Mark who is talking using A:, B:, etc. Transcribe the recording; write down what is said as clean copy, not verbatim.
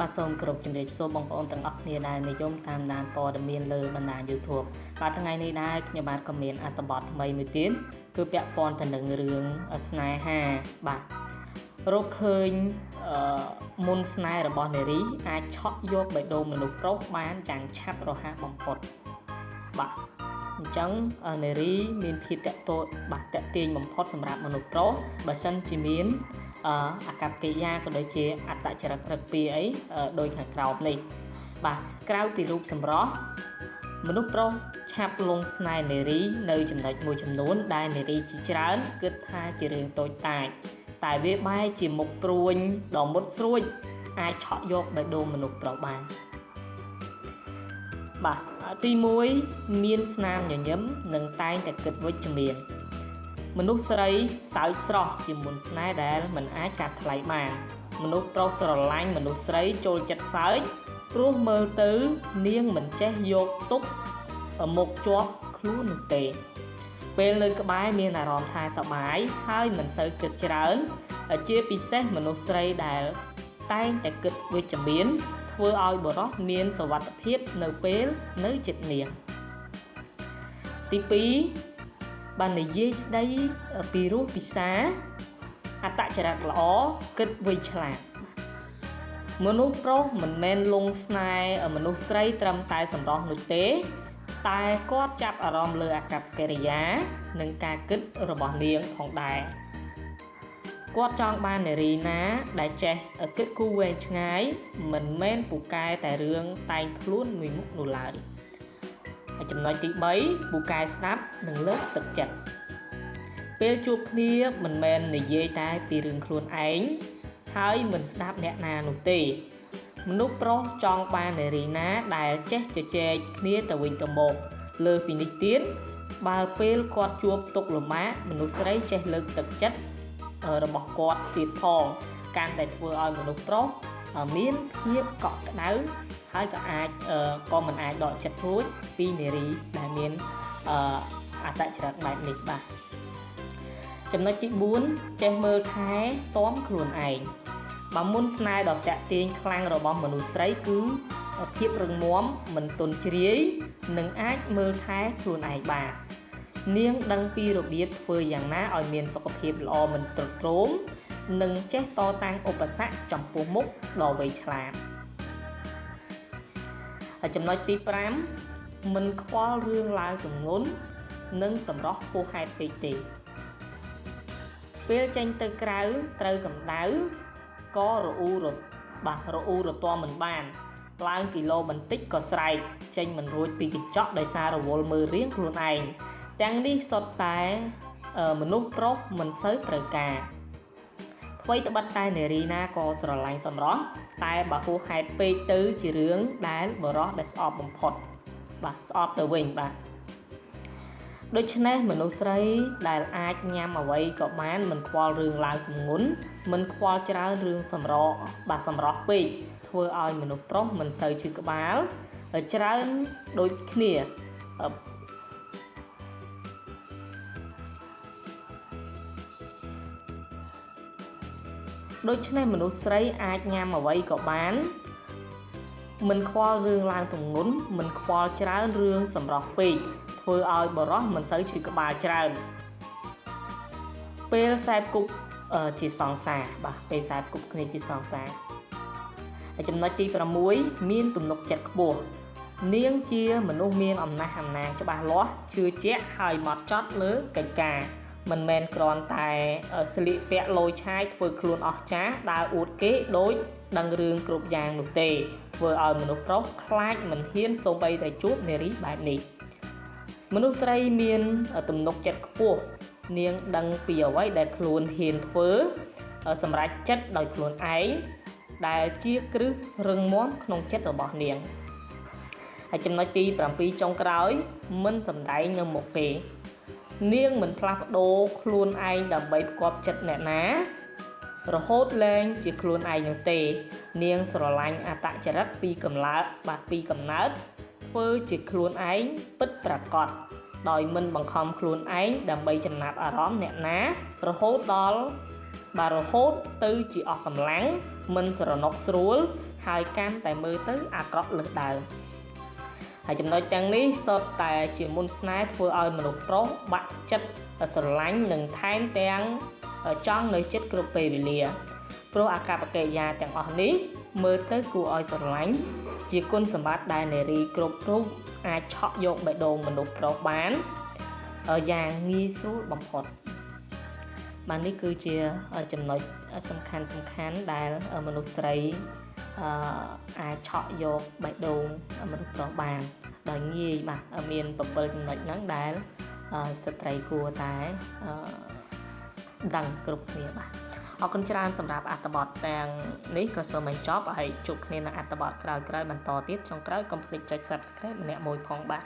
A: បាទសូមគោរពជំរាបសួរបងប្អូនទាំងអស់គ្នាដែលនិយមតាមដានព័ត៌មានលើបណ្ដាញ YouTube បាទថ្ងៃនេះដែរខ្ញុំបាទក៏មានអត្ថបទថ្មីមួយទៀតគឺពាក់ព័ន្ធទៅនឹងរឿងស្នេហាបាទរកឃើញមុនស្នេហ៍របស់នារីអាចឆក់យកបេះដូងមនុស្សប្រុសបានយ៉ាងឆាប់រហ័សបំផុតបាទអញ្ចឹងនារីមានភាពតាក់ទាញបំផុតសម្រាប់មនុស្សប្រុសបើសិនជាមានអាកប្បកិរិយាក៏ដូចជាអត្តចរិតរឹកពីអីដោយខាងក្រោមនេះបាទក្រៅពីរូបសម្រស់មនុស្សប្រុសឆាប់លងស្នេហ៍នារីនៅចំណុចមួយចំនួនដែលនារីជាច្រើនគិតថាជារឿងតូចតាចតែវាបែរជាមុខព្រួញដ៏មុតស្រួចអាចឆក់យកបេះដូងមនុស្សប្រុសបានបាទទី1មានស្នាមញញឹមនិងតែងតែគិតវិជ្ជមានមនុស្សស្រីសើចស្រស់ជាមុនស្នេហ៍ដែលមិនអាចកាត់ថ្លៃបានមនុស្សប្រុសស្រឡាញ់មនុស្សស្រីចូលចិត្តសើចព្រោះមើលទៅនាងមិនចេះយកទុកមុខជាប់ខ្លួននោះទេពេលនៅក្បែរមានអារម្មណ៍ថាសប្បាយហើយមិនសូវគិតច្រើនជាពិសេសមនុស្សស្រីដែលតែងតែគិតវិជ្ជមានធ្វើឲ្យបុរសមានសុវត្ថិភាពនៅពេលនៅជិតនាងទី2បាននិយាយស្ដីពីរសពិសាអត្តចរិតល្អគិតវៃឆ្លាតមនុស្សប្រុសមិនមែនលងស្នេហ៍មនុស្សស្រីត្រឹមតែសម្រស់នោះទេតែគាត់ចាប់អារម្មណ៍លើអាកប្បកិរិយានិងការគិតរបស់នាងផងដែរគាត់ចង់បាននារីណាដែលចេះគិតគូរវែងឆ្ងាយមិនមែនពូកែតែរឿងតែងខ្លួនមួយមុខនោះឡើយហើយចំណុចទី3ពូកែស្ដាប់និងលើកទឹកចិត្តពេលជួបគ្នាមិនមែននិយាយតែពីរឿងខ្លួនឯងហើយមិនស្ដាប់អ្នកណានោះទេមនុស្សប្រុសចង់បាននារីណាដែលចេះជជែកគ្នាទៅវិញទៅមកលើពីនេះទៀតបើពេលគាត់ជួបទុក្ខលំបាកមនុស្សស្រីចេះលើកទឹកចិត្តរបស់គាត់ទៀតផងកាន់តែធ្វើឲ្យមនុស្សប្រុសមានភាពកក់ក្ដៅហើយក៏មិនអាចដកចិត្តរួចពីនារីដែលមានអត្តចរិតបែបនេះបាទចំណុចទី4ចេះមើលថែទាំខ្លួនឯងបើមុនស្នេហ៍ដ៏តាក់ទាញខ្លាំងរបស់មនុស្សស្រីគឺភាពរឹងមាំមិនទន់ជ្រាយនិងអាចមើលថែខ្លួនឯងបាននាងដឹងពីរបៀបធ្វើយ៉ាងណាឲ្យមានសុខភាពល្អមិនទ្រុឌទ្រោមនិងចេះតតាំងឧបសគ្គចំពោះមុខដ៏វៃឆ្លាតហើយចំណុចទី5មិនខ្វល់រឿងឡើងទម្ងន់និងសម្រស់ហួសហេតុពេកទេពេលចេញទៅក្រៅត្រូវកម្ដៅក៏រអ៊ូរទាំមិនបានឡើងគីឡូបន្តិចក៏ស្រែកចេញមិនរួចពីកញ្ចក់ដោយសាររវល់មើលរៀងខ្លួនឯងទាំងនេះសុទ្ធតែមនុស្សប្រុសមិនសូវត្រូវការអ្វីត្បិតតែនារីណាក៏ស្រឡាញ់សម្រស់តែបើហួសហេតុពេកទៅជារឿងដែលបរោះដែលស្អប់បំផុតបាទស្អប់ទៅវិញបាទដូច្នេះមនុស្សស្រីដែលអាចញ៉ាំអ្វីក៏បានមិនខ្វល់រឿងឡើងទម្ងន់មិនខ្វល់ច្រើនរឿងសម្រស់ពេកធ្វើឲ្យមនុស្សប្រុសមិនសូវឈឺក្បាលច្រើនដូចគ្នាដូច្នេះមនុស្សស្រីអាចញ៉ាំអ្វីក៏បានមិនខ្វល់រឿងឡើងទម្ងន់មិនខ្វល់ច្រើនរឿងសម្រស់ពេកធ្វើឲ្យបរោះមិនសូវឈឺក្បាលច្រើនពេលសែបគប់ជាសង្សារបាទពេលសែបគប់គ្នាជាសង្សារហើយចំណុចទី6មានទំនុកចិត្តខ្ពស់នាងជាមនុស្សមានអំណះអំណាងច្បាស់លាស់ជឿជាក់ហើយហ្មត់ចត់លើកិច្ចការមិនមែនគ្រាន់តែស្លៀកពាក់លយឆាយធ្វើខ្លួនអស្ចារ្យដើរអួតគេដូចដឹងរឿងគ្រប់យ៉ាងនោះទេធ្វើឲ្យមនុស្សប្រុសខ្លាចមិនហ៊ានសូម្បីតែជួបនារីបែបនេះមនុស្សស្រីមានទំនុកចិត្តខ្ពស់នាងដឹងពីអ្វីដែលខ្លួនហ៊ានធ្វើសម្រេចចិត្តដោយខ្លួនឯងដែលជាគ្រឹះរឹងមាំក្នុងចិត្តរបស់នាងហើយចំណុចទី7ចុងក្រោយមិនសម្ដែងនៅមុខទេនាងមិនផ្លាស់ប្ដូរខ្លួនឯងដើម្បីផ្គាប់ចិត្តអ្នកណារហូតលែងជាខ្លួនឯងនោះទេនាងស្រឡាញ់អត្តចរិតពីកំណើតធ្វើជាខ្លួនឯងពិតប្រាកដដោយមិនបង្ខំខ្លួនឯងដើម្បីចំណាប់អារម្មណ៍អ្នកណារហូតទៅជាអស់កម្លាំង មិនស្រណុកស្រួលហើយកាន់តែមើលទៅអាក្រក់លើសដើមហើយចំណុចទាំងនេះសុទ្ធតែជាមុនស្នេហ៍ធ្វើឲ្យមនុស្សប្រុសបាក់ចិត្តស្រឡាញ់និងថែមទាំងចង់នៅចិត្តគ្រប់ពេលវេលាព្រោះអាកប្បកិរិយាទាំងអស់នេះមើលទៅគួរឲ្យស្រឡាញ់ជាគុណសម្បត្តិដែលនារីគ្រប់រូបអាចឆក់យកបេះដូងមនុស្សប្រុសបានយ៉ាងងាយស្រួលបំផុតបាទនេះគឺជាចំណុចសំខាន់ដែលមនុស្សស្រីអាចឆក់យកបេះដូងមនុស្សប្រុសបានដោយងាយបាទមាន7ចំណុចហ្នឹងដែលស្ត្រីគួរតែដឹងគ្រប់គ្នាបាទអរគុណច្រើនសម្រាប់អត្ថបទទាំងនេះក៏សូមបញ្ចប់ហើយជួបគ្នានៅអត្ថបទក្រោយៗបន្តទៀតចុងក្រោយកុំភ្លេចចុច Subscribe ម្នាក់មួយផងបាទ